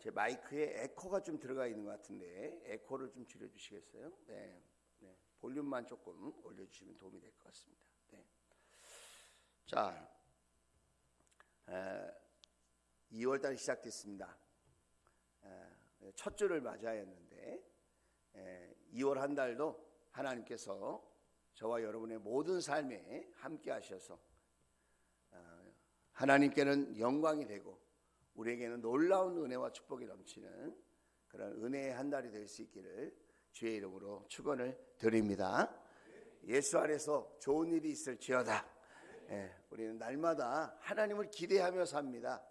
제 마이크에 에코가 좀 들어가 있는 것 같은데 에코를 좀 줄여주시겠어요? 네, 네. 볼륨만 조금 올려주시면 도움이 될 것 같습니다. 네. 자, 2월달이 시작됐습니다. 첫 주를 맞이하였는데 2월 한 달도 하나님께서 저와 여러분의 모든 삶에 함께 하셔서 하나님께는 영광이 되고 우리에게는 놀라운 은혜와 축복이 넘치는 그런 은혜의 한 달이 될 수 있기를 주의 이름으로 축원을 드립니다. 예수 안에서 좋은 일이 있을지어다. 우리는 날마다 하나님을 기대하며 삽니다.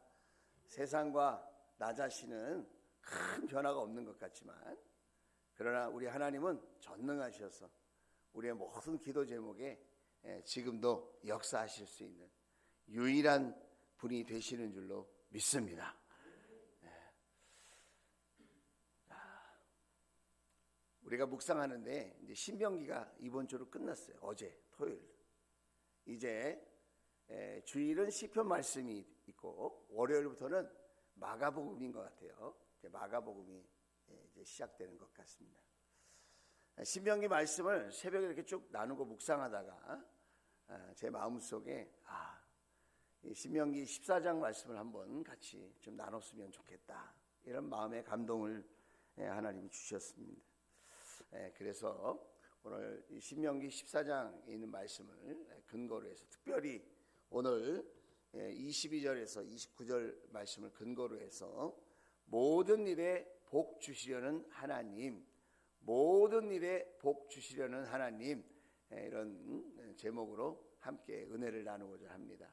세상과 나 자신은 큰 변화가 없는 것 같지만 그러나 우리 하나님은 전능하셔서 우리의 모든 기도 제목에 지금도 역사하실 수 있는 유일한 분이 되시는 줄로 믿습니다. 우리가 묵상하는데 이제 신명기가 이번 주로 끝났어요. 어제 토요일. 이제 주일은 시편 말씀이 있고 월요일부터는 마가복음인 것 같아요. 마가복음이 이제 시작되는 것 같습니다. 신명기 말씀을 새벽에 이렇게 쭉 나누고 묵상하다가 제 마음속에 이 신명기 14장 말씀을 한번 같이 좀 나눴으면 좋겠다. 이런 마음의 감동을 하나님이 주셨습니다. 그래서 오늘 이 신명기 14장에 있는 말씀을 근거로 해서 특별히 오늘 22절에서 29절 말씀을 근거로 해서 모든 일에 복 주시려는 하나님, 모든 일에 복 주시려는 하나님, 이런 제목으로 함께 은혜를 나누고자 합니다.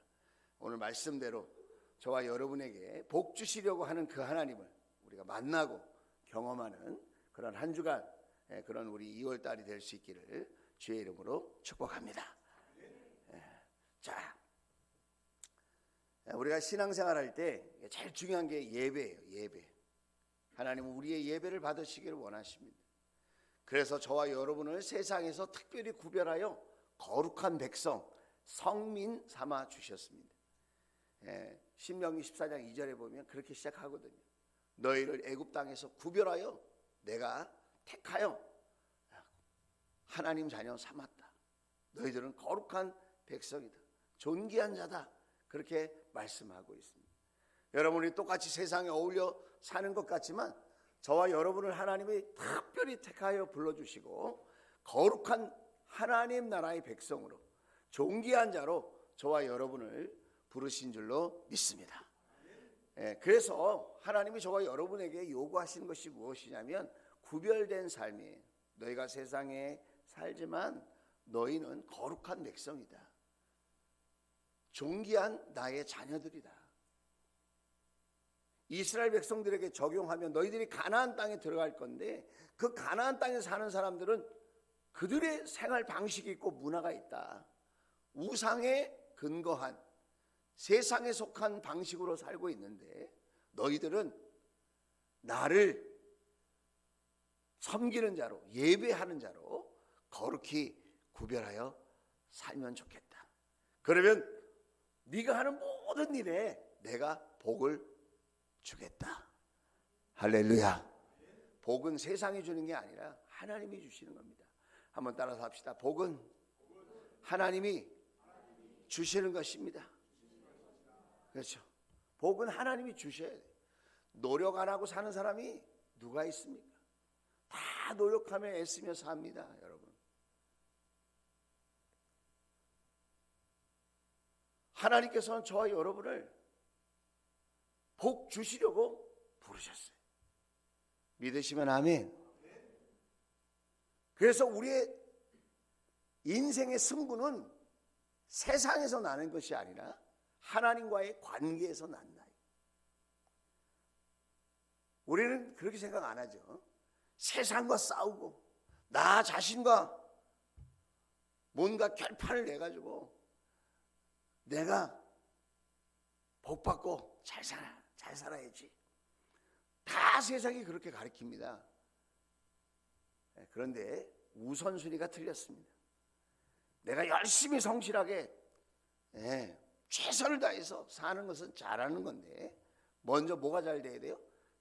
오늘 말씀대로 저와 여러분에게 복 주시려고 하는 그 하나님을 우리가 만나고 경험하는 그런 한 주간, 그런 우리 2월 달이 될 수 있기를 주의 이름으로 축복합니다. 자, 우리가 신앙생활 할 때 제일 중요한 게 예배예요. 예배. 하나님은 우리의 예배를 받으시기를 원하십니다. 그래서 저와 여러분을 세상에서 특별히 구별하여 거룩한 백성, 성민 삼아 주셨습니다. 신명기 14장 2절에 보면 그렇게 시작하거든요. 너희를 애굽 땅에서 구별하여 내가 택하여 하나님 자녀 삼았다. 너희들은 거룩한 백성이다. 존귀한 자다. 그렇게 말씀하고 있습니다. 여러분이 똑같이 세상에 어울려 사는 것 같지만 저와 여러분을 하나님이 특별히 택하여 불러주시고 거룩한 하나님 나라의 백성으로 존귀한 자로 저와 여러분을 부르신 줄로 믿습니다. 그래서 하나님이 저와 여러분에게 요구하시는 것이 무엇이냐면 구별된 삶이에요. 너희가 세상에 살지만 너희는 거룩한 백성이다. 존귀한 나의 자녀들이다. 이스라엘 백성들에게 적용하면 너희들이 가나안 땅에 들어갈 건데 그 가나안 땅에 사는 사람들은 그들의 생활 방식이 있고 문화가 있다. 우상에 근거한 세상에 속한 방식으로 살고 있는데 너희들은 나를 섬기는 자로 예배하는 자로 거룩히 구별하여 살면 좋겠다. 그러면 네가 하는 모든 일에 내가 복을 주겠다. 할렐루야. 복은 세상이 주는 게 아니라 하나님이 주시는 겁니다. 한번 따라서 합시다. 복은 하나님이 주시는 것입니다. 그렇죠. 복은 하나님이 주셔야 돼요. 노력 안 하고 사는 사람이 누가 있습니까? 다 노력하며 애쓰며 삽니다, 여러분. 하나님께서는 저와 여러분을 복 주시려고 부르셨어요. 믿으시면 아멘. 그래서 우리의 인생의 승부는 세상에서 나는 것이 아니라 하나님과의 관계에서 난다. 우리는 그렇게 생각 안 하죠. 세상과 싸우고 나 자신과 뭔가 결판을 내가지고 내가 복 받고 잘 살아야지. 다 세상이 그렇게 가르칩니다. 그런데 우선순위가 틀렸습니다. 내가 열심히 성실하게 최선을 다해서 사는 것은 잘하는 건데 먼저 뭐가 잘 돼야 돼요?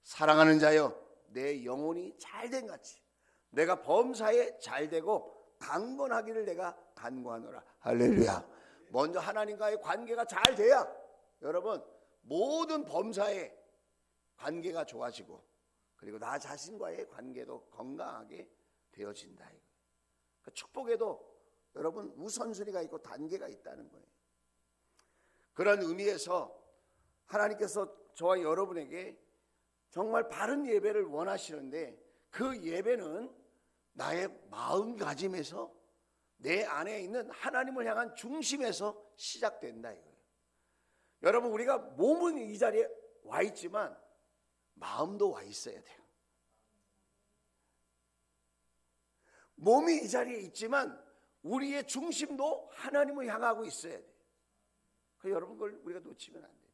사랑하는 자여 내 영혼이 잘된 같이 내가 범사에 잘되고 강건하기를 내가 간구하노라. 할렐루야. 먼저 하나님과의 관계가 잘 돼야 여러분 모든 범사에 관계가 좋아지고 그리고 나 자신과의 관계도 건강하게 되어진다. 그러니까 축복에도 여러분 우선순위가 있고 단계가 있다는 거예요. 그런 의미에서 하나님께서 저와 여러분에게 정말 바른 예배를 원하시는데 그 예배는 나의 마음가짐에서 내 안에 있는 하나님을 향한 중심에서 시작된다 이거예요. 여러분 우리가 몸은 이 자리에 와 있지만 마음도 와 있어야 돼요. 몸이 이 자리에 있지만 우리의 중심도 하나님을 향하고 있어야 돼요. 여러분 그걸 우리가 놓치면 안 됩니다.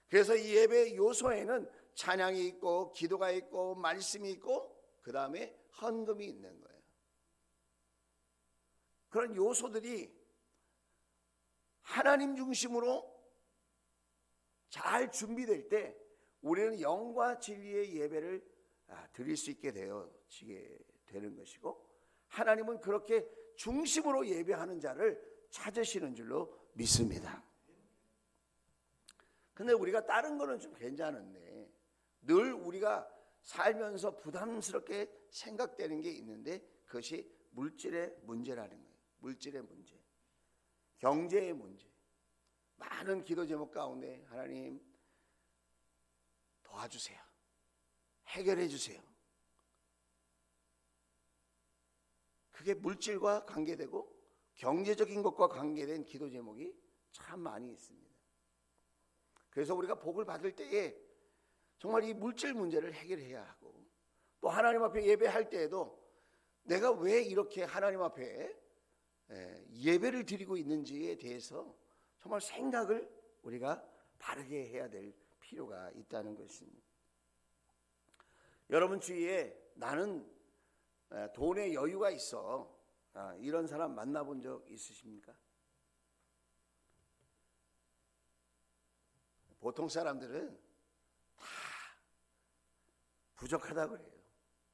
그래서 이 예배 요소에는 찬양이 있고 기도가 있고 말씀이 있고 그 다음에 헌금이 있는 거예요. 그런 요소들이 하나님 중심으로 잘 준비될 때 우리는 영과 진리의 예배를 드릴 수 있게 되어지게 되는 것이고 하나님은 그렇게 중심으로 예배하는 자를 찾으시는 줄로 믿습니다. 근데 우리가 다른 거는 좀 괜찮은데 늘 우리가 살면서 부담스럽게 생각되는 게 있는데 그것이 물질의 문제라는 거예요. 물질의 문제, 경제의 문제. 많은 기도 제목 가운데 하나님 도와주세요. 해결해 주세요. 그게 물질과 관계되고 경제적인 것과 관계된 기도 제목이 참 많이 있습니다. 그래서 우리가 복을 받을 때에 정말 이 물질 문제를 해결해야 하고 또 하나님 앞에 예배할 때에도 내가 왜 이렇게 하나님 앞에 예배를 드리고 있는지에 대해서 정말 생각을 우리가 바르게 해야 될 필요가 있다는 것입니다. 여러분 주위에 나는 돈에 여유가 있어 이런 사람 만나본 적 있으십니까? 보통 사람들은 다 부족하다 그래요.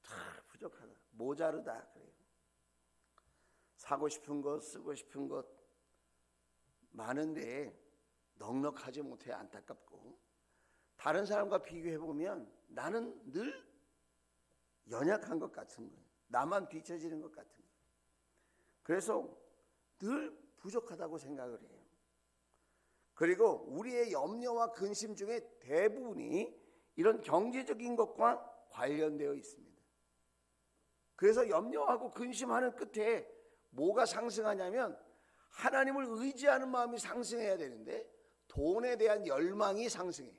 다 부족하다, 모자르다 그래요. 사고 싶은 것, 쓰고 싶은 것 많은데 넉넉하지 못해 안타깝고 다른 사람과 비교해보면 나는 늘 연약한 것 같은 거예요. 나만 뒤처지는 것 같은 거예요. 그래서 늘 부족하다고 생각을 해요. 그리고 우리의 염려와 근심 중에 대부분이 이런 경제적인 것과 관련되어 있습니다. 그래서 염려하고 근심하는 끝에 뭐가 상승하냐면 하나님을 의지하는 마음이 상승해야 되는데 돈에 대한 열망이 상승해.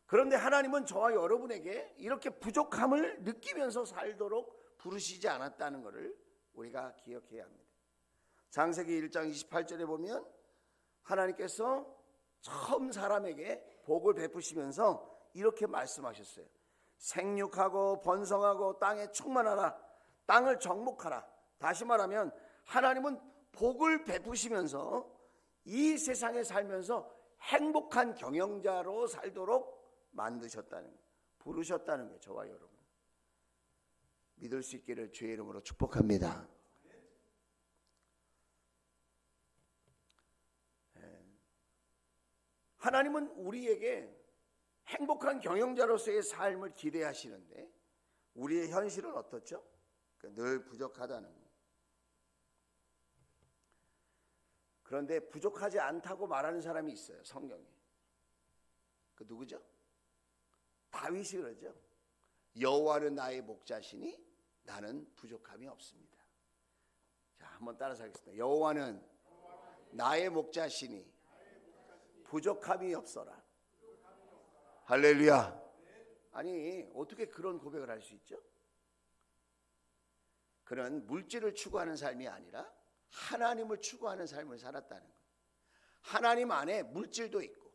그런데 하나님은 저와 여러분에게 이렇게 부족함을 느끼면서 살도록 부르시지 않았다는 것을 우리가 기억해야 합니다. 창세기 1장 28절에 보면 하나님께서 처음 사람에게 복을 베푸시면서 이렇게 말씀하셨어요. 생육하고 번성하고 땅에 충만하라. 땅을 정복하라. 다시 말하면 하나님은 복을 베푸시면서 이 세상에 살면서 행복한 경영자로 살도록 만드셨다는 거예요. 부르셨다는 거예요. 저와 여러분 믿을 수 있기를 주의 이름으로 축복합니다. 하나님은 우리에게 행복한 경영자로서의 삶을 기대하시는데 우리의 현실은 어떻죠? 늘 부족하다는 거예요. 그런데 부족하지 않다고 말하는 사람이 있어요. 성경에. 그 누구죠? 다윗이 그러죠. 여호와는 나의 목자시니 나는 부족함이 없습니다. 자, 한번 따라서 하겠습니다. 여호와는 나의 목자시니 부족함이 없어라. 할렐루야. 아니 어떻게 그런 고백을 할 수 있죠? 그는 물질을 추구하는 삶이 아니라 하나님을 추구하는 삶을 살았다는 거예요. 하나님 안에 물질도 있고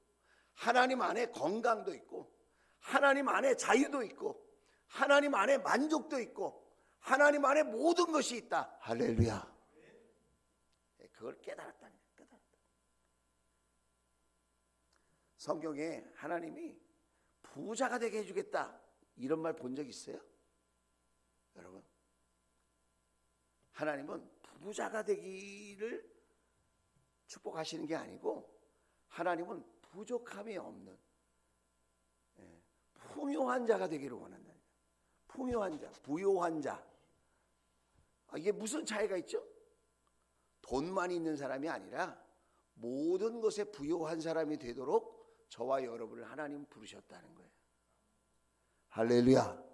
하나님 안에 건강도 있고 하나님 안에 자유도 있고 하나님 안에 만족도 있고 하나님 안에 모든 것이 있다. 할렐루야. 그걸 깨달았다는 거예요. 깨달았다. 성경에 하나님이 부자가 되게 해주겠다 이런 말 본 적 있어요? 여러분, 하나님은 부자가 되기를 축복하시는 게 아니고 하나님은 부족함이 없는 풍요한 자가 되기를 원한다. 풍요한 자, 부요한 자. 이게 무슨 차이가 있죠? 돈만 있는 사람이 아니라 모든 것에 부요한 사람이 되도록 저와 여러분을 하나님 부르셨다는 거예요. 할렐루야.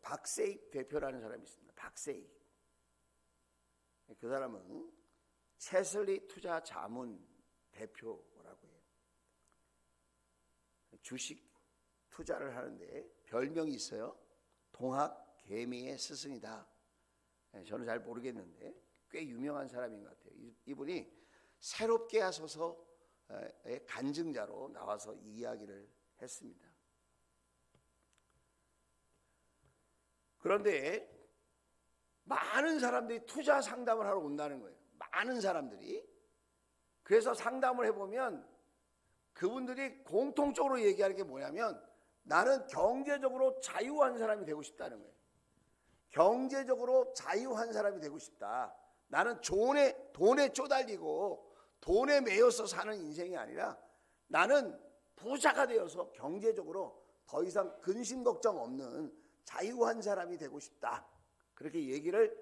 박세익 대표라는 사람이 있습니다. 박세익. 그 사람은 채슬리 투자 자문 대표라고 해요. 주식 투자를 하는데 별명이 있어요. 동학 개미의 스승이다. 저는 잘 모르겠는데 꽤 유명한 사람인 것 같아요. 이분이 새롭게 하소서의 간증자로 나와서 이 이야기를 했습니다. 그런데 많은 사람들이 투자 상담을 하러 온다는 거예요. 많은 사람들이. 그래서 상담을 해보면 그분들이 공통적으로 얘기하는 게 뭐냐면 나는 경제적으로 자유한 사람이 되고 싶다는 거예요. 경제적으로 자유한 사람이 되고 싶다. 나는 돈에 쪼달리고 돈에 매여서 사는 인생이 아니라 나는 부자가 되어서 경제적으로 더 이상 근심 걱정 없는 자유한 사람이 되고 싶다. 그렇게 얘기를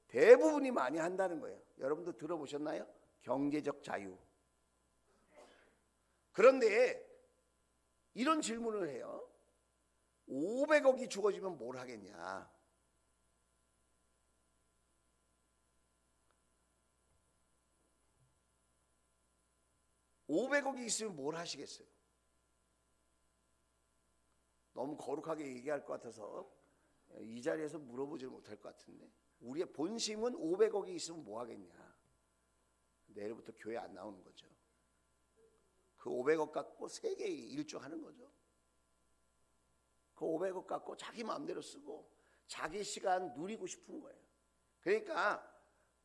대부분이 많이 한다는 거예요. 여러분도 들어보셨나요? 경제적 자유. 그런데 이런 질문을 해요. 500억이 주어지면 뭘 하겠냐? 500억이 있으면 뭘 하시겠어요? 너무 거룩하게 얘기할 것 같아서 이 자리에서 물어보지 못할 것 같은데 우리의 본심은 500억이 있으면 뭐 하겠냐? 내일부터 교회 안 나오는 거죠. 그 500억 갖고 세계 일주하는 거죠. 그 500억 갖고 자기 마음대로 쓰고 자기 시간 누리고 싶은 거예요. 그러니까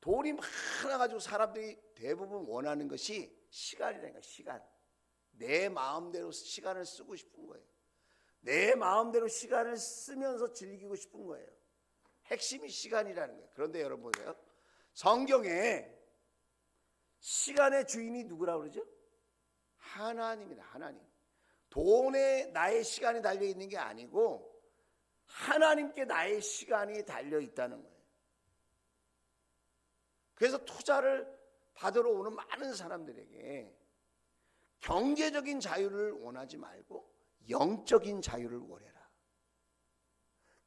돈이 많아가지고 사람들이 대부분 원하는 것이 시간이라니까. 시간. 내 마음대로 시간을 쓰고 싶은 거예요. 내 마음대로 시간을 쓰면서 즐기고 싶은 거예요. 핵심이 시간이라는 거예요. 그런데 여러분 보세요. 성경에 시간의 주인이 누구라고 그러죠? 하나님이다. 하나님. 돈에 나의 시간이 달려있는 게 아니고 하나님께 나의 시간이 달려있다는 거예요. 그래서 투자를 받으러 오는 많은 사람들에게 경제적인 자유를 원하지 말고 영적인 자유를 원해라.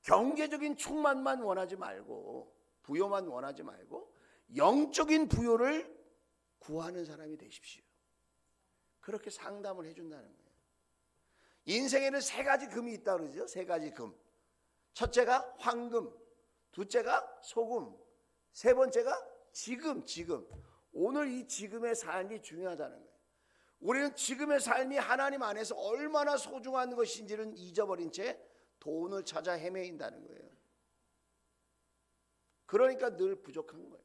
경제적인 충만만 원하지 말고 부요만 원하지 말고 영적인 부요를 구하는 사람이 되십시오. 그렇게 상담을 해준다는 거예요. 인생에는 세 가지 금이 있다고 그러죠. 세 가지 금. 첫째가 황금, 둘째가 소금, 세 번째가 지금. 오늘 이 지금의 삶이 중요하다는 거예요. 우리는 지금의 삶이 하나님 안에서 얼마나 소중한 것인지를 잊어버린 채 돈을 찾아 헤매인다는 거예요. 그러니까 늘 부족한 거예요.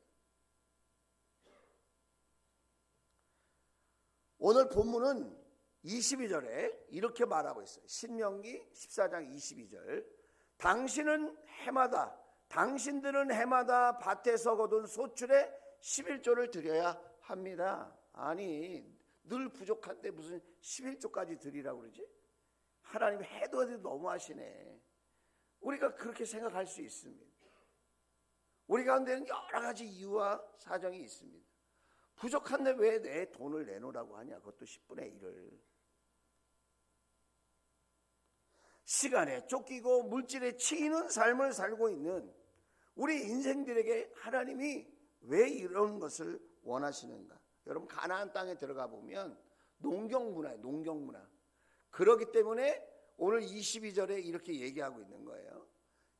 오늘 본문은 22절에 이렇게 말하고 있어요. 신명기 14장 22절. 당신들은 해마다 밭에서 거둔 소출의 11조를 드려야 합니다. 아니 늘 부족한데 무슨 11조까지 드리라고 그러지? 하나님 해도 너무하시네. 우리가 그렇게 생각할 수 있습니다. 우리 가운데는 여러 가지 이유와 사정이 있습니다. 부족한데 왜 내 돈을 내놓으라고 하냐? 그것도 10분의 1을. 시간에 쫓기고 물질에 치이는 삶을 살고 있는 우리 인생들에게 하나님이 왜 이런 것을 원하시는가? 여러분 가나안 땅에 들어가 보면 농경문화예요. 농경문화. 그렇기 때문에 오늘 22절에 이렇게 얘기하고 있는 거예요.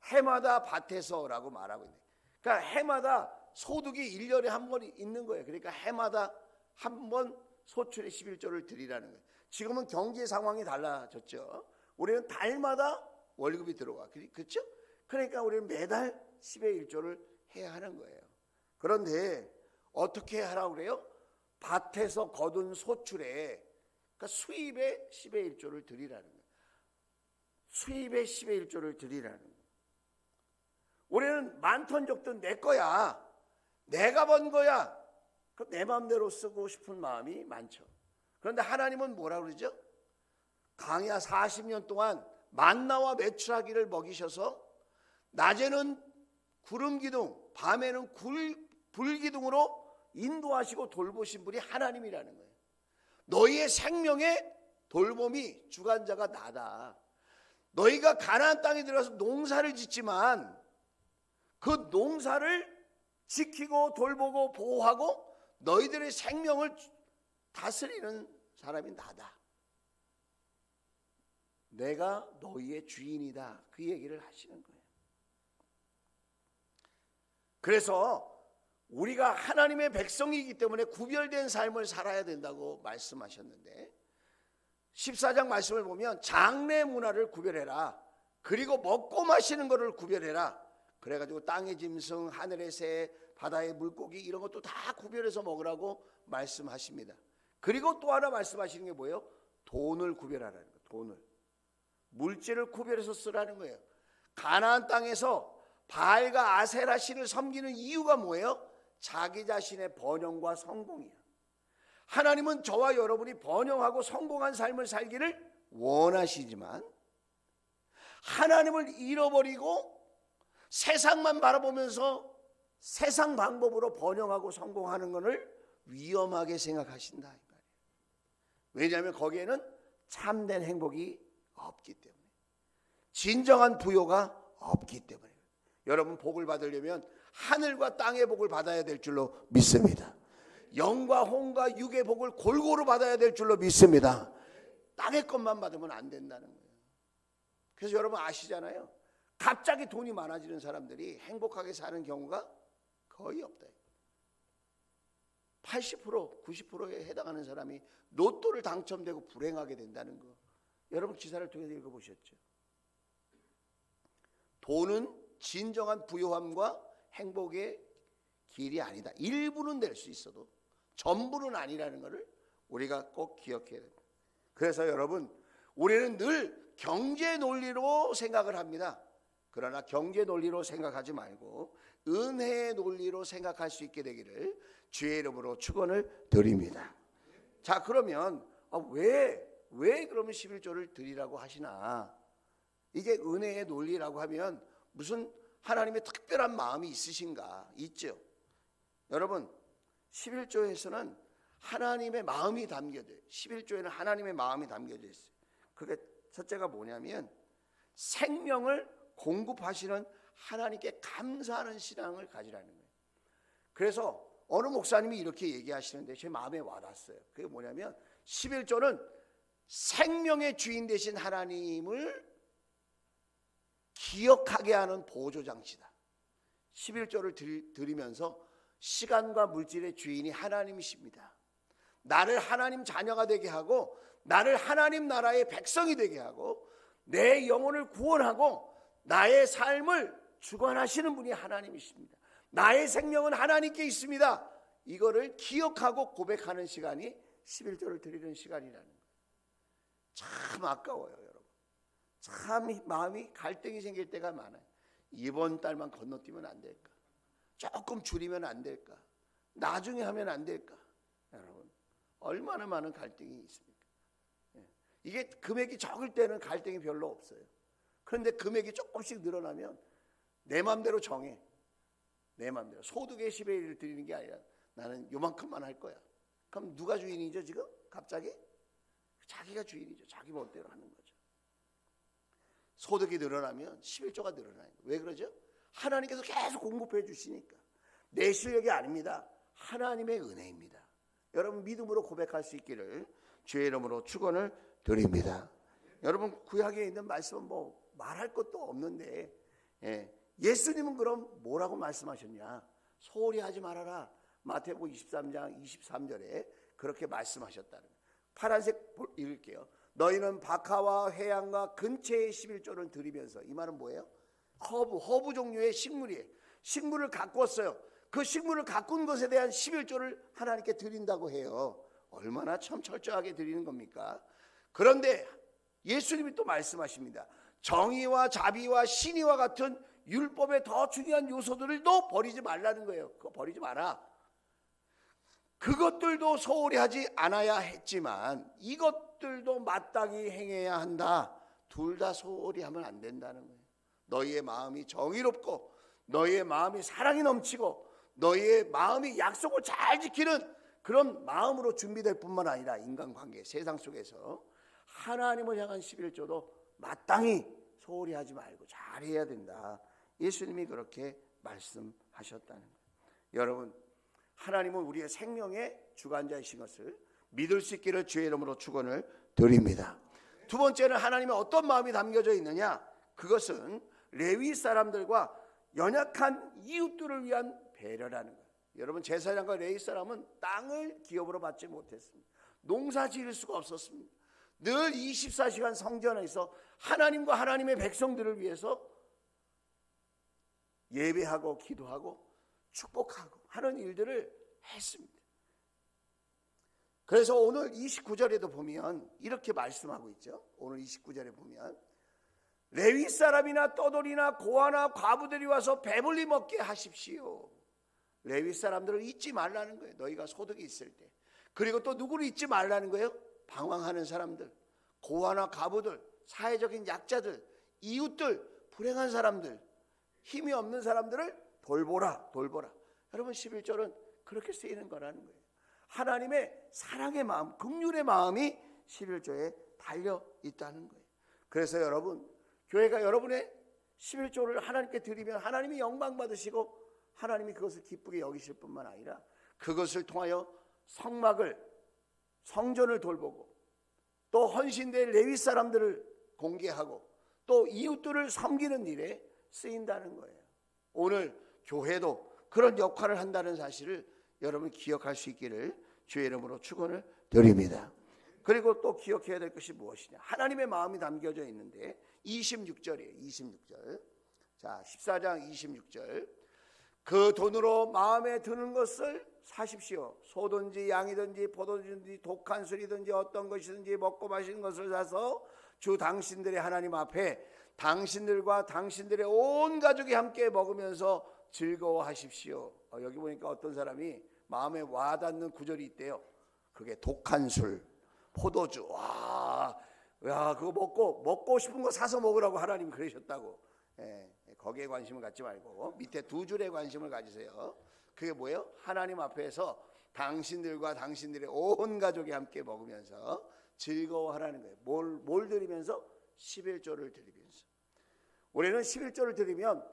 해마다 밭에서라고 말하고 있는 거예요. 그러니까 해마다 소득이 1년에 한 번 있는 거예요. 그러니까 해마다 한 번 소출의 11조를 드리라는 거예요. 지금은 경제 상황이 달라졌죠. 우리는 달마다 월급이 들어와. 그렇죠? 그러니까 우리는 매달 10의 1조를 해야 하는 거예요. 그런데 어떻게 하라고 그래요? 밭에서 거둔 소출에, 그러니까 수입의 10의 1조를 드리라는 거예요. 수입의 10의 1조를 드리라는 거예요. 올해는 많던 적도 내 거야, 내가 번 거야, 그럼 내 마음대로 쓰고 싶은 마음이 많죠. 그런데 하나님은 뭐라 그러죠? 광야 40년 동안 만나와 메추라기를 먹이셔서 낮에는 구름 기둥, 밤에는 불 기둥으로 인도하시고 돌보신 분이 하나님이라는 거예요. 너희의 생명의 돌봄이 주관자가 나다. 너희가 가나안 땅에 들어가서 농사를 짓지만 그 농사를 지키고 돌보고 보호하고 너희들의 생명을 다스리는 사람이 나다. 내가 너희의 주인이다. 그 얘기를 하시는 거예요. 그래서 우리가 하나님의 백성이기 때문에 구별된 삶을 살아야 된다고 말씀하셨는데, 14장 말씀을 보면 장래 문화를 구별해라. 그리고 먹고 마시는 것을 구별해라. 그래가지고 땅의 짐승, 하늘의 새, 바다의 물고기 이런 것도 다 구별해서 먹으라고 말씀하십니다. 그리고 또 하나 말씀하시는 게 뭐예요? 돈을 구별하라는 거예요. 돈을, 물질을 구별해서 쓰라는 거예요. 가나안 땅에서 바알과 아세라 신을 섬기는 이유가 뭐예요? 자기 자신의 번영과 성공이야. 하나님은 저와 여러분이 번영하고 성공한 삶을 살기를 원하시지만 하나님을 잃어버리고 세상만 바라보면서 세상 방법으로 번영하고 성공하는 것을 위험하게 생각하신다 이 말이에요. 왜냐하면 거기에는 참된 행복이 없기 때문에, 진정한 부요가 없기 때문에. 여러분, 복을 받으려면 하늘과 땅의 복을 받아야 될 줄로 믿습니다. 영과 혼과 육의 복을 골고루 받아야 될 줄로 믿습니다. 땅의 것만 받으면 안 된다는 거예요. 그래서 여러분 아시잖아요. 갑자기 돈이 많아지는 사람들이 행복하게 사는 경우가 거의 없다. 80%, 90%에 해당하는 사람이 로또를 당첨되고 불행하게 된다는 거, 여러분 기사를 통해서 읽어보셨죠? 돈은 진정한 부요함과 행복의 길이 아니다. 일부는 될 수 있어도 전부는 아니라는 것을 우리가 꼭 기억해야 됩니다. 그래서 여러분, 우리는 늘 경제 논리로 생각을 합니다. 그러나 경제 논리로 생각하지 말고 은혜의 논리로 생각할 수 있게 되기를 주의 이름으로 축원을 드립니다. 자, 그러면 왜 그러면 11조를 드리라고 하시나? 이게 은혜의 논리라고 하면 무슨 하나님의 특별한 마음이 있으신가? 있죠. 여러분, 11조에서는 하나님의 마음이 담겨져 있어요. 11조에는 하나님의 마음이 담겨져 있어요. 그게 첫째가 뭐냐면 생명을 공급하시는 하나님께 감사하는 신앙을 가지라는 거예요. 그래서 어느 목사님이 이렇게 얘기하시는데 제 마음에 와닿았어요. 그게 뭐냐면 11조는 생명의 주인 되신 하나님을 기억하게 하는 보조장치다. 11조를 드리면서 시간과 물질의 주인이 하나님이십니다. 나를 하나님 자녀가 되게 하고 나를 하나님 나라의 백성이 되게 하고 내 영혼을 구원하고 나의 삶을 주관하시는 분이 하나님이십니다. 나의 생명은 하나님께 있습니다. 이거를 기억하고 고백하는 시간이 11조를 드리는 시간이라는 거예요. 참 아까워요, 여러분. 참 마음이 갈등이 생길 때가 많아요. 이번 달만 건너뛰면 안 될까? 조금 줄이면 안 될까? 나중에 하면 안 될까? 여러분, 얼마나 많은 갈등이 있습니까? 이게 금액이 적을 때는 갈등이 별로 없어요. 그런데 금액이 조금씩 늘어나면 내 마음대로 정해. 내 마음대로. 소득의 10의 1을 드리는 게 아니라 나는 요만큼만 할 거야. 그럼 누가 주인이죠 지금? 갑자기? 자기가 주인이죠. 자기 멋대로 하는 거죠. 소득이 늘어나면 11조가 늘어나요. 왜 그러죠? 하나님께서 계속 공급해 주시니까. 내 실력이 아닙니다. 하나님의 은혜입니다. 여러분 믿음으로 고백할 수 있기를 주의 이름으로 축원을 드립니다. 여러분 구약에 있는 말씀은 뭐 말할 것도 없는데 예수님은 그럼 뭐라고 말씀하셨냐? 소홀히 하지 말아라. 마태복음 23장 23절에 그렇게 말씀하셨다는 거예요. 파란색 읽을게요. 너희는 박하와 회양과 근처의 11조를 드리면서, 이 말은 뭐예요? 허브 종류의 식물이에요. 식물을 가꾸었어요. 그 식물을 가꾼 것에 대한 11조를 하나님께 드린다고 해요. 얼마나 참 철저하게 드리는 겁니까? 그런데 예수님이 또 말씀하십니다. 정의와 자비와 신의와 같은 율법의 더 중요한 요소들을 또 버리지 말라는 거예요. 그거 버리지 마라. 그것들도 소홀히 하지 않아야 했지만 이것들도 마땅히 행해야 한다. 둘 다 소홀히 하면 안 된다는 거예요. 너희의 마음이 정의롭고 너희의 마음이 사랑이 넘치고 너희의 마음이 약속을 잘 지키는 그런 마음으로 준비될 뿐만 아니라 인간관계, 세상 속에서 하나님을 향한 11조도 마땅히 소홀히 하지 말고 잘해야 된다. 예수님이 그렇게 말씀하셨다는 거예요. 여러분, 하나님은 우리의 생명의 주관자이신 것을 믿을 수 있기를 주의 이름으로 축원을 드립니다. 두 번째는 하나님의 어떤 마음이 담겨져 있느냐? 그것은 레위 사람들과 연약한 이웃들을 위한 배려라는 거예요. 여러분, 제사장과 레위 사람은 땅을 기업으로 받지 못했습니다. 농사 지을 수가 없었습니다. 늘 24시간 성전에서 하나님과 하나님의 백성들을 위해서 예배하고 기도하고 축복하고 하는 일들을 했습니다. 그래서 오늘 29절에도 보면 이렇게 말씀하고 있죠. 오늘 29절에 보면 레위 사람이나 떠돌이나 고아나 과부들이 와서 배불리 먹게 하십시오. 레위 사람들을 잊지 말라는 거예요. 너희가 소득이 있을 때. 그리고 또 누구를 잊지 말라는 거예요? 방황하는 사람들, 고아나 과부들, 사회적인 약자들, 이웃들, 불행한 사람들, 힘이 없는 사람들을 돌보라. 여러분, 11절은 그렇게 쓰이는 거라는 거예요. 하나님의 사랑의 마음, 긍휼의 마음이 11조에 달려 있다는 거예요. 그래서 여러분, 교회가 여러분의 11조를 하나님께 드리면 하나님이 영광 받으시고 하나님이 그것을 기쁘게 여기실 뿐만 아니라 그것을 통하여 성전을 돌보고 또 헌신된 레위 사람들을 공개하고 또 이웃들을 섬기는 일에 쓰인다는 거예요. 오늘 교회도 그런 역할을 한다는 사실을 여러분 기억할 수 있기를 주의 이름으로 축원을 드립니다. 그리고 또 기억해야 될 것이 무엇이냐? 하나님의 마음이 담겨져 있는데 26절이에요. 26절. 자, 14장 26절. 그 돈으로 마음에 드는 것을 사십시오. 소든지 양이든지 포도주든지 독한 술이든지 어떤 것이든지 먹고 마시는 것을 사서 주 당신들의 하나님 앞에 당신들과 당신들의 온 가족이 함께 먹으면서 즐거워하십시오. 여기 보니까 어떤 사람이 마음에 와닿는 구절이 있대요. 그게 독한 술, 포도주. 야, 그거 먹고 싶은 거 사서 먹으라고 하나님 그러셨다고. 거기에 관심을 갖지 말고 밑에 두 줄에 관심을 가지세요. 그게 뭐예요? 하나님 앞에서 당신들과 당신들의 온 가족이 함께 먹으면서 즐거워하라는 거예요. 뭘 드리면서? 11조를 드리면서. 우리는 11조를 드리면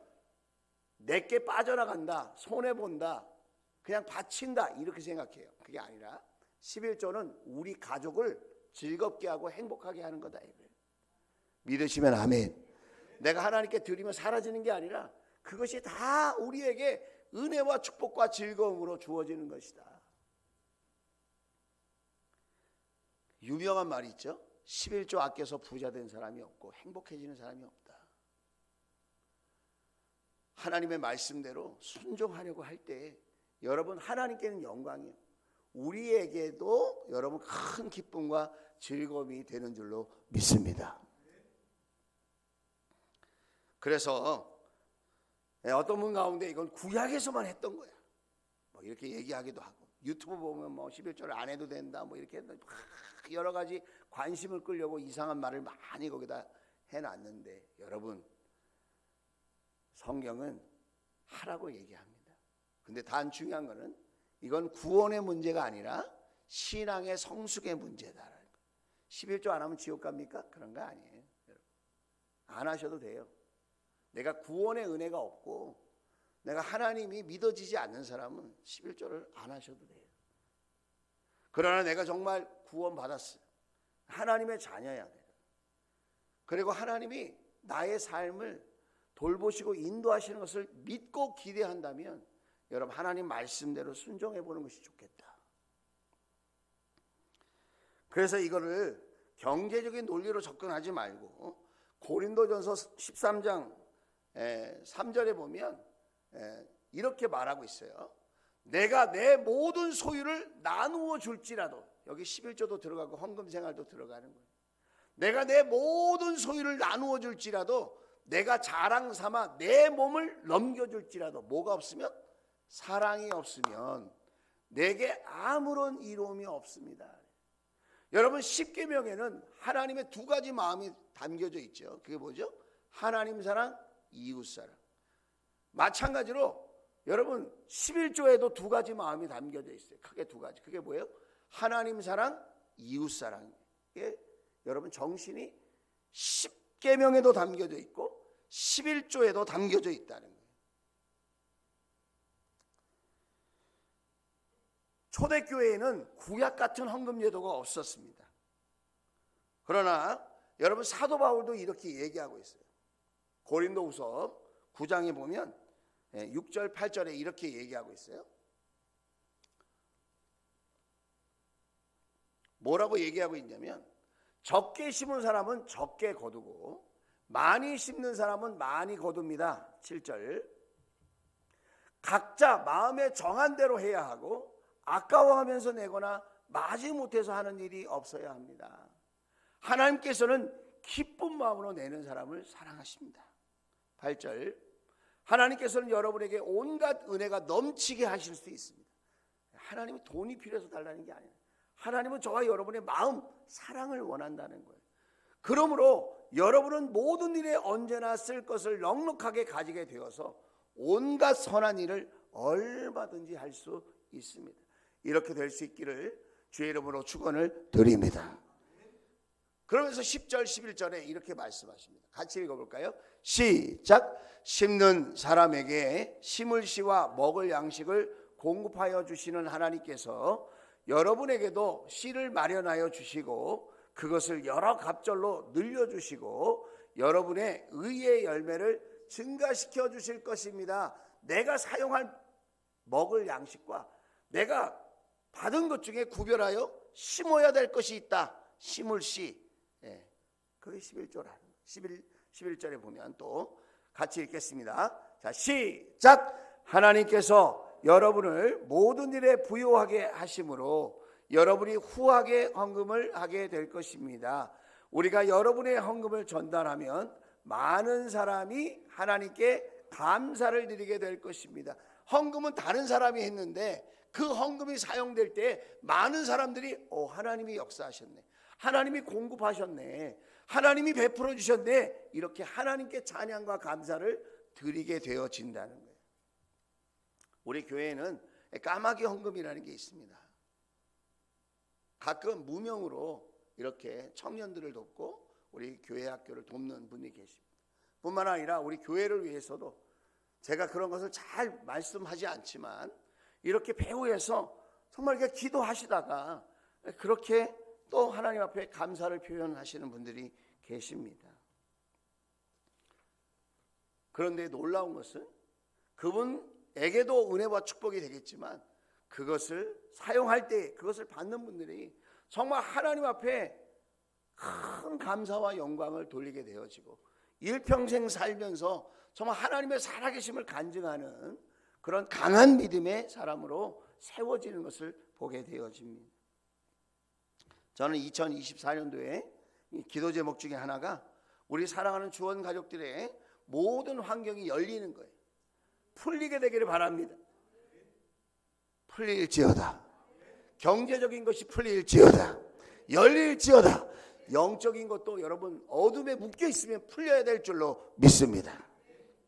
내게 빠져나간다, 손해본다, 그냥 바친다 이렇게 생각해요. 그게 아니라 11조는 우리 가족을 즐겁게 하고 행복하게 하는 거다 이거예요. 믿으시면 아멘. 내가 하나님께 드리면 사라지는 게 아니라 그것이 다 우리에게 은혜와 축복과 즐거움으로 주어지는 것이다. 유명한 말이 있죠. 11조 아껴서 부자 된 사람이 없고 행복해지는 사람이 없다. 하나님의 말씀대로 순종하려고 할 때 여러분 하나님께는 영광이에요. 우리에게도 여러분 큰 기쁨과 즐거움이 되는 줄로 믿습니다. 그래서 어떤 분 가운데 이건 구약에서만 했던 거야. 뭐 이렇게 얘기하기도 하고 유튜브 보면 뭐 11조를 안 해도 된다 뭐 이렇게 여러 가지 관심을 끌려고 이상한 말을 많이 거기다 해놨는데 여러분 성경은 하라고 얘기합니다. 근데 단 중요한 거는 이건 구원의 문제가 아니라 신앙의 성숙의 문제다. 11조 안 하면 지옥 갑니까? 그런 거 아니에요. 안 하셔도 돼요. 내가 구원의 은혜가 없고 내가 하나님이 믿어지지 않는 사람은 11조를 안 하셔도 돼요. 그러나 내가 정말 구원받았어요. 하나님의 자녀야 돼요. 그리고 하나님이 나의 삶을 돌보시고 인도하시는 것을 믿고 기대한다면 여러분 하나님 말씀대로 순종해 보는 것이 좋겠다. 그래서 이거를 경제적인 논리로 접근하지 말고 고린도전서 13장 3절에 보면 이렇게 말하고 있어요. 내가 내 모든 소유를 나누어 줄지라도, 여기 11조도 들어가고 헌금 생활도 들어가는 거예요. 내가 내 모든 소유를 나누어 줄지라도, 내가 자랑 삼아 내 몸을 넘겨줄지라도, 뭐가 없으면? 사랑이 없으면 내게 아무런 이로움이 없습니다. 여러분, 십계명에는 하나님의 두 가지 마음이 담겨져 있죠. 그게 뭐죠? 하나님 사랑, 이웃 사랑. 마찬가지로 여러분 11조에도 두 가지 마음이 담겨져 있어요. 크게 두 가지. 그게 뭐예요? 하나님 사랑, 이웃 사랑. 이게 여러분 정신이 10계명에도 담겨져 있고 11조에도 담겨져 있다는 거예요. 초대교회에는 구약 같은 헌금 제도가 없었습니다. 그러나 여러분 사도 바울도 이렇게 얘기하고 있어요. 고린도후서 9장에 보면 6절 8절에 이렇게 얘기하고 있어요. 뭐라고 얘기하고 있냐면, 적게 심은 사람은 적게 거두고 많이 심는 사람은 많이 거둡니다. 7절. 각자 마음에 정한 대로 해야 하고 아까워하면서 내거나 마지못해서 하는 일이 없어야 합니다. 하나님께서는 기쁜 마음으로 내는 사람을 사랑하십니다. 8절. 하나님께서는 여러분에게 온갖 은혜가 넘치게 하실 수 있습니다. 하나님은 돈이 필요해서 달라는 게 아니에요. 하나님은 저와 여러분의 마음, 사랑을 원한다는 거예요. 그러므로 여러분은 모든 일에 언제나 쓸 것을 넉넉하게 가지게 되어서 온갖 선한 일을 얼마든지 할 수 있습니다. 이렇게 될 수 있기를 주의 이름으로 축원을 드립니다. 그러면서 10절 11절에 이렇게 말씀하십니다. 같이 읽어볼까요? 시작. 심는 사람에게 심을 씨와 먹을 양식을 공급하여 주시는 하나님께서 여러분에게도 씨를 마련하여 주시고 그것을 여러 갑절로 늘려주시고 여러분의 의의 열매를 증가시켜 주실 것입니다. 내가 사용할 먹을 양식과 내가 받은 것 중에 구별하여 심어야 될 것이 있다. 심을 씨. 그게 11조라는 11절에 보면 또 같이 읽겠습니다. 자, 시작. 하나님께서 여러분을 모든 일에 부요하게 하심으로 여러분이 후하게 헌금을 하게 될 것입니다. 우리가 여러분의 헌금을 전달하면 많은 사람이 하나님께 감사를 드리게 될 것입니다. 헌금은 다른 사람이 했는데 그 헌금이 사용될 때 많은 사람들이 하나님이 역사하셨네, 하나님이 공급하셨네, 하나님이 베풀어 주셨네, 이렇게 하나님께 찬양과 감사를 드리게 되어진다는 거예요. 우리 교회에는 까마귀 헌금이라는 게 있습니다. 가끔 무명으로 이렇게 청년들을 돕고 우리 교회 학교를 돕는 분이 계십니다. 뿐만 아니라 우리 교회를 위해서도 제가 그런 것을 잘 말씀하지 않지만 이렇게 배후에서 정말 이렇게 기도하시다가 그렇게 또 하나님 앞에 감사를 표현하시는 분들이 계십니다. 그런데 놀라운 것은 그분에게도 은혜와 축복이 되겠지만 그것을 사용할 때 그것을 받는 분들이 정말 하나님 앞에 큰 감사와 영광을 돌리게 되어지고 일평생 살면서 정말 하나님의 살아계심을 간증하는 그런 강한 믿음의 사람으로 세워지는 것을 보게 되어집니다. 저는 2024년도에 기도 제목 중에 하나가 우리 사랑하는 주원 가족들의 모든 환경이 열리는 거예요. 풀리게 되기를 바랍니다. 풀릴지어다. 경제적인 것이 풀릴지어다. 열릴지어다. 영적인 것도 여러분 어둠에 묶여 있으면 풀려야 될 줄로 믿습니다.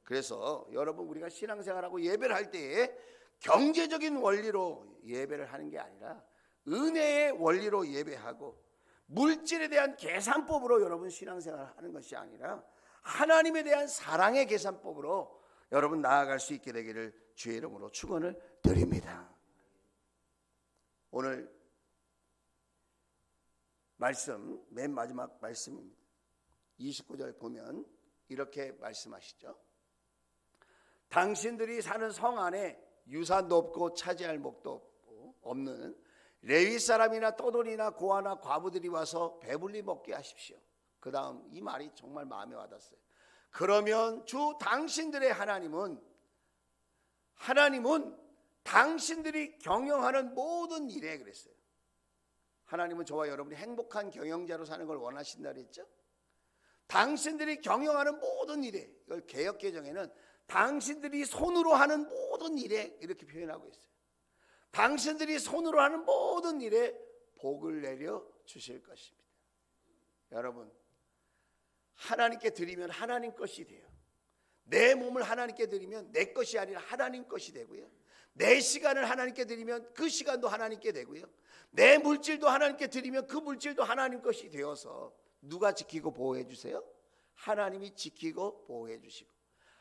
그래서 여러분 우리가 신앙생활하고 예배를 할 때에 경제적인 원리로 예배를 하는 게 아니라 은혜의 원리로 예배하고 물질에 대한 계산법으로 여러분 신앙생활을 하는 것이 아니라 하나님에 대한 사랑의 계산법으로 여러분 나아갈 수 있게 되기를 주의 이름으로 축원을 드립니다. 오늘 말씀 맨 마지막 말씀입니다. 29절 보면 이렇게 말씀하시죠. 당신들이 사는 성 안에 유산도 없고 차지할 몫도 없는 레위 사람이나 떠돌이나 고아나 과부들이 와서 배불리 먹게 하십시오. 그 다음 이 말이 정말 마음에 와닿았어요. 그러면 주 당신들의 하나님은 하나님은 당신들이 경영하는 모든 일에 그랬어요. 하나님은 저와 여러분이 행복한 경영자로 사는 걸 원하신다 그랬죠. 당신들이 경영하는 모든 일에, 이걸 개역개정에는 당신들이 손으로 하는 모든 일에 이렇게 표현하고 있어요. 당신들이 손으로 하는 모든 일에 복을 내려 주실 것입니다. 여러분, 하나님께 드리면 하나님 것이 돼요. 내 몸을 하나님께 드리면 내 것이 아니라 하나님 것이 되고요. 내 시간을 하나님께 드리면 그 시간도 하나님께 되고요. 내 물질도 하나님께 드리면 그 물질도 하나님 것이 되어서 누가 지키고 보호해 주세요? 하나님이 지키고 보호해 주시고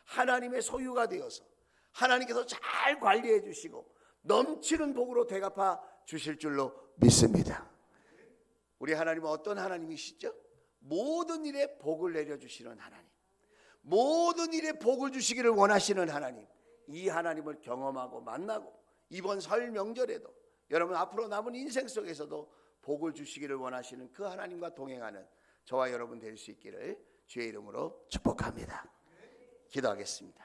하나님의 소유가 되어서 하나님께서 잘 관리해 주시고 넘치는 복으로 되갚아 주실 줄로 믿습니다. 우리 하나님은 어떤 하나님이시죠? 모든 일에 복을 내려주시는 하나님, 모든 일에 복을 주시기를 원하시는 하나님, 이 하나님을 경험하고 만나고 이번 설 명절에도 여러분 앞으로 남은 인생 속에서도 복을 주시기를 원하시는 그 하나님과 동행하는 저와 여러분 될 수 있기를 주의 이름으로 축복합니다. 기도하겠습니다.